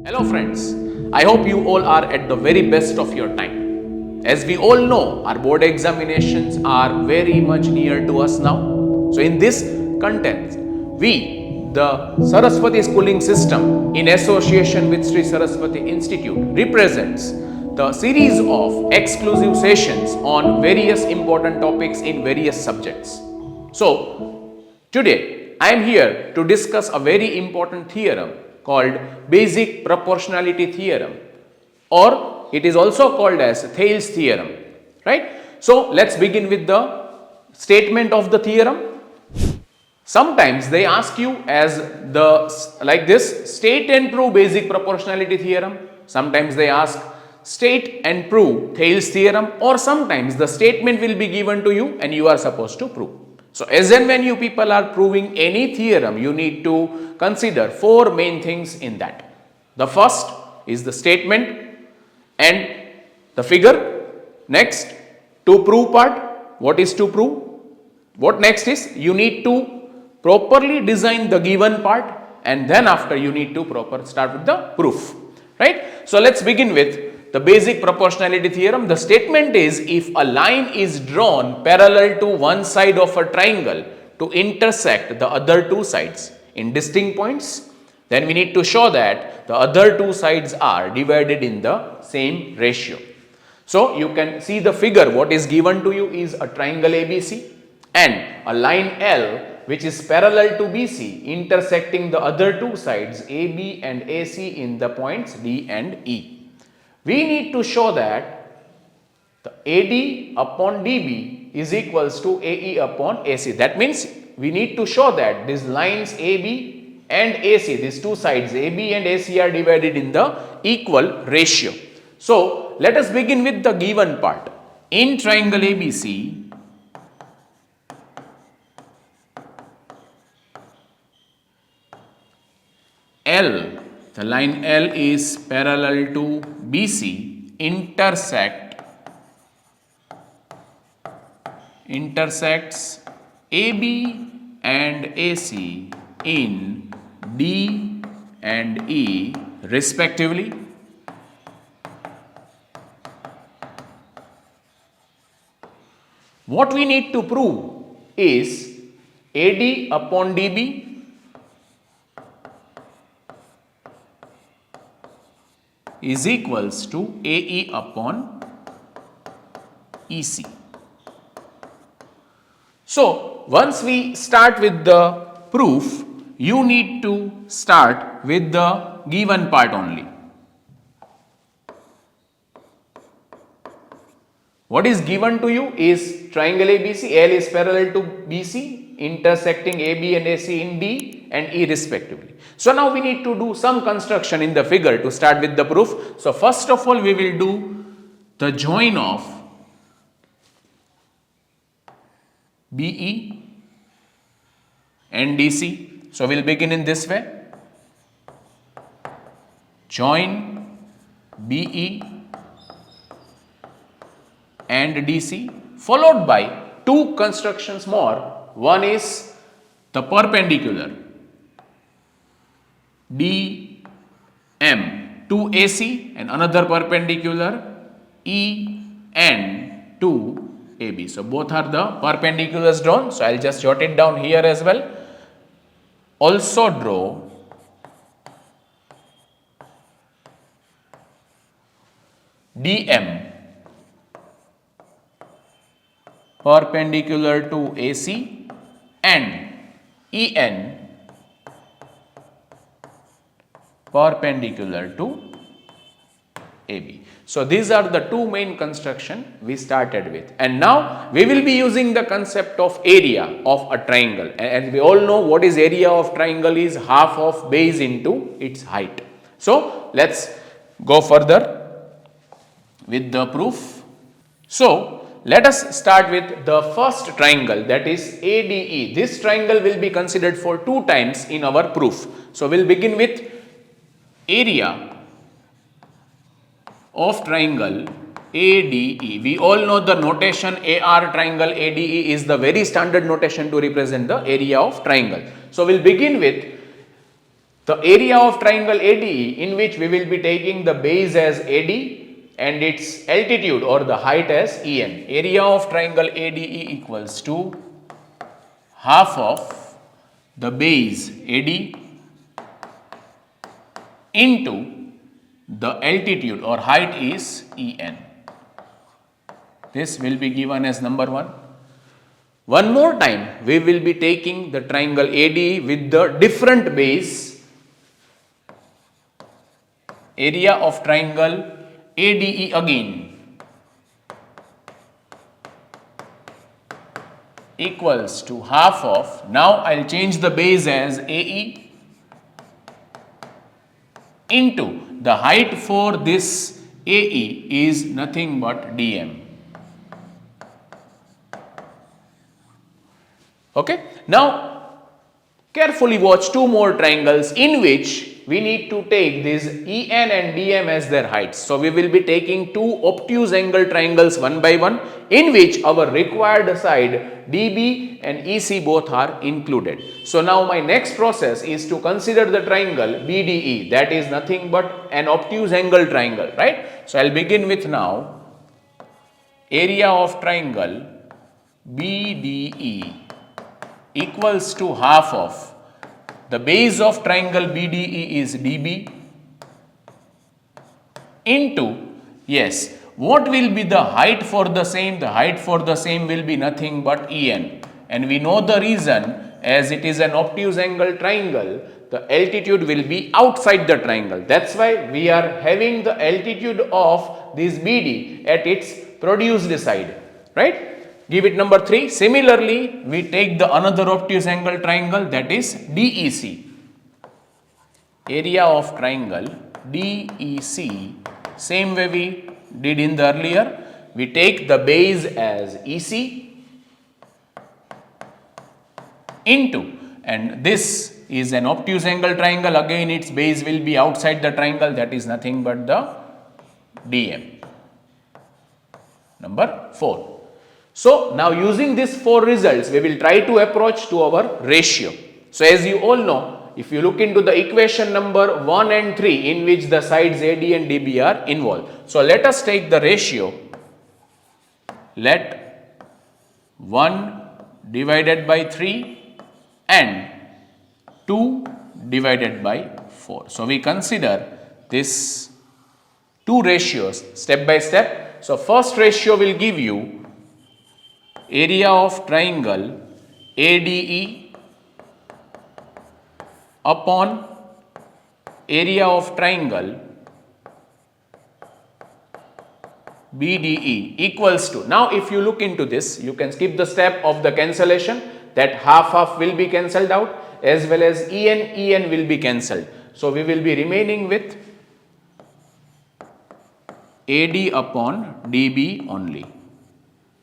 Hello friends, I hope you all are at the very best of your time. As we all know, our board examinations are very much near to us now. So in this context, we, the Saraswati schooling system in association with Sri Saraswati Institute represents the series of exclusive sessions on various important topics in various subjects. So today I am here to discuss a very important theorem called basic proportionality theorem, or it is also called as Thales theorem, right? So let's begin with the statement of the theorem. Sometimes they ask you as like this, state and prove basic proportionality theorem. Sometimes they ask state and prove Thales theorem, or sometimes the statement will be given to you and you are supposed to prove. So as and when you people are proving any theorem, you need to consider four main things in that. The first is the statement and the figure. Next, to prove part. What is to prove? What next is you need to properly design the given part, and then after you need to start with the proof, right? So let's begin with the basic proportionality theorem. The statement is, if a line is drawn parallel to one side of a triangle to intersect the other two sides in distinct points, then we need to show that the other two sides are divided in the same ratio. So you can see the figure. What is given to you is a triangle ABC and a line L which is parallel to BC intersecting the other two sides AB and AC in the points D and E. We need to show that the AD upon DB is equals to AE upon AC. That means we need to show that these lines AB and AC, these two sides AB and AC are divided in the equal ratio. So let us begin with the given part. In triangle ABC, L, the line L is parallel to BC, intersects AB and AC in D and E respectively. What we need to prove is AD upon DB is equals to AE upon EC. So once we start with the proof, you need to start with the given part only. What is given to you is triangle ABC, L is parallel to BC, intersecting AB and AC in D and E respectively. So now we need to do some construction in the figure to start with the proof. So first of all we will do the join of BE and DC. So we will begin in this way. Join BE and DC followed by two constructions more. One is the perpendicular DM to AC and another perpendicular EN to AB. So both are the perpendiculars drawn. So I will just jot it down here as well. Also draw DM perpendicular to AC and EN perpendicular to AB. So these are the two main construction we started with, and now we will be using the concept of area of a triangle, and we all know what is area of triangle is half of base into its height. So let's go further with the proof. So let us start with the first triangle, that is ADE. This triangle will be considered for two times in our proof. So we'll begin with area of triangle ADE. We all know the notation AR triangle ADE is the very standard notation to represent the area of triangle. So we'll begin with The area of triangle ADE, in which we will be taking the base as AD and its altitude or the height as EN. Area of triangle ADE equals to half of the base AD into the altitude or height is En. This will be given as number 1. One more time, we will be taking the triangle ADE with the different base. Area of triangle ADE again equals to half of, now I will change the base as AE into the height for this AE is nothing but DM. Okay. Now carefully watch two more triangles in which we need to take these EN and DM as their heights. So we will be taking two obtuse angle triangles one by one, in which our required side DB and EC both are included. So now my next process is to consider the triangle BDE, that is nothing but an obtuse angle triangle, right? So I will begin with now area of triangle BDE equals to half of the base of triangle BDE is DB into, yes, what will be the height for the same? The height for the same will be nothing but En, and we know the reason, as it is an obtuse angle triangle, the altitude will be outside the triangle. That's why we are having the altitude of this BD at its produced side, right? Give it number 3. Similarly, we take the another obtuse angle triangle, that is DEC. Area of triangle DEC, same way we did in the earlier. We take the base as EC into, and this is an obtuse angle triangle, again its base will be outside the triangle, that is nothing but the DM. Number 4. So now using these 4 results, we will try to approach to our ratio. So as you all know, if you look into the equation number 1 and 3, in which the sides AD and DB are involved. So let us take the ratio. Let 1 divided by 3 and 2 divided by 4. So we consider this 2 ratios step by step. So first ratio will give you area of triangle ADE upon area of triangle BDE equals to, now if you look into this, you can skip the step of the cancellation, that half will be cancelled out, as well as En will be cancelled. So we will be remaining with AD upon DB only.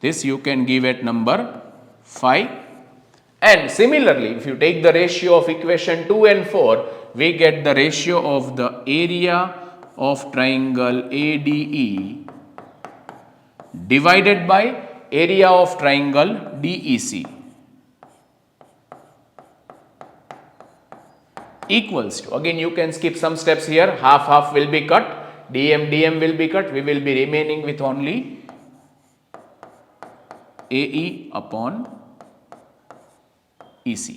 This you can give at number 5. And similarly, if you take the ratio of equation 2 and 4, we get the ratio of the area of triangle ADE divided by area of triangle DEC equals to, again you can skip some steps here, half will be cut, DM will be cut, we will be remaining with only AE upon EC.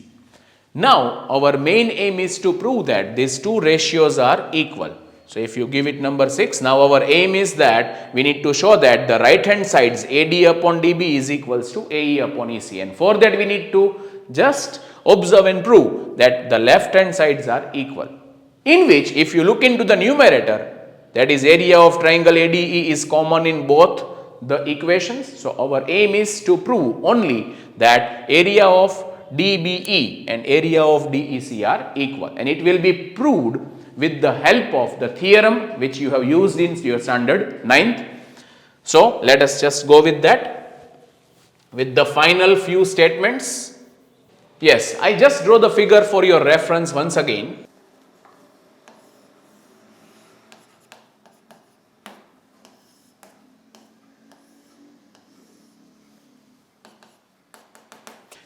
Now our main aim is to prove that these 2 ratios are equal. So if you give it number 6, now our aim is that we need to show that the right hand sides AD upon DB is equals to AE upon EC, and for that we need to just observe and prove that the left hand sides are equal, in which if you look into the numerator, that is area of triangle ADE is common in both the equations. So our aim is to prove only that area of DBE and area of DEC are equal, and it will be proved with the help of the theorem which you have used in your standard 9th. So let us just go with that, with the final few statements. Yes, I just draw the figure for your reference once again.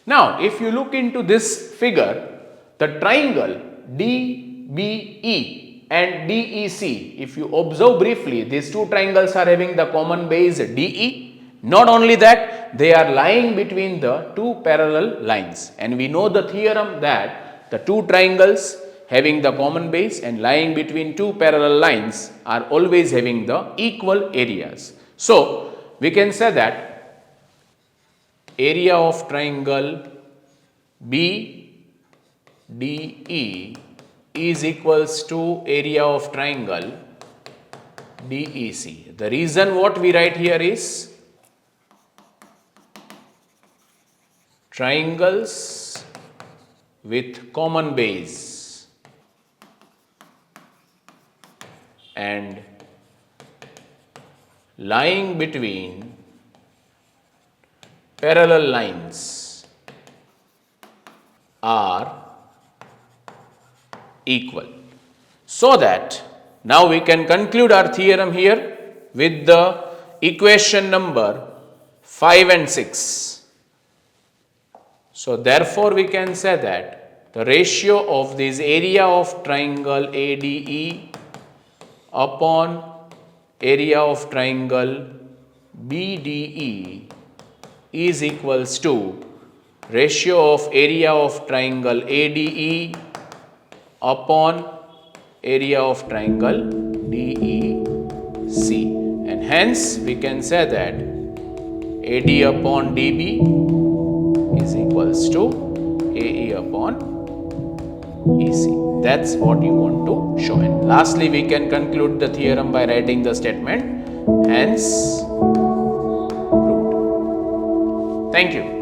Now if you look into this figure, the triangle DBE DBE and DEC. If you observe briefly, these two triangles are having the common base DE. Not only that, they are lying between the two parallel lines. And we know the theorem that the two triangles having the common base and lying between two parallel lines are always having the equal areas. So, we can say that area of triangle BDE is equals to area of triangle DEC. The reason what we write here is triangles with common base and lying between parallel lines are equal. So that now we can conclude our theorem here with the equation number 5 and 6. So therefore we can say that the ratio of this area of triangle ADE upon area of triangle BDE is equals to ratio of area of triangle ADE upon area of triangle DEC, and hence we can say that AD upon DB is equals to AE upon EC. That's what you want to show. And lastly, we can conclude the theorem by writing the statement hence proved. Thank you.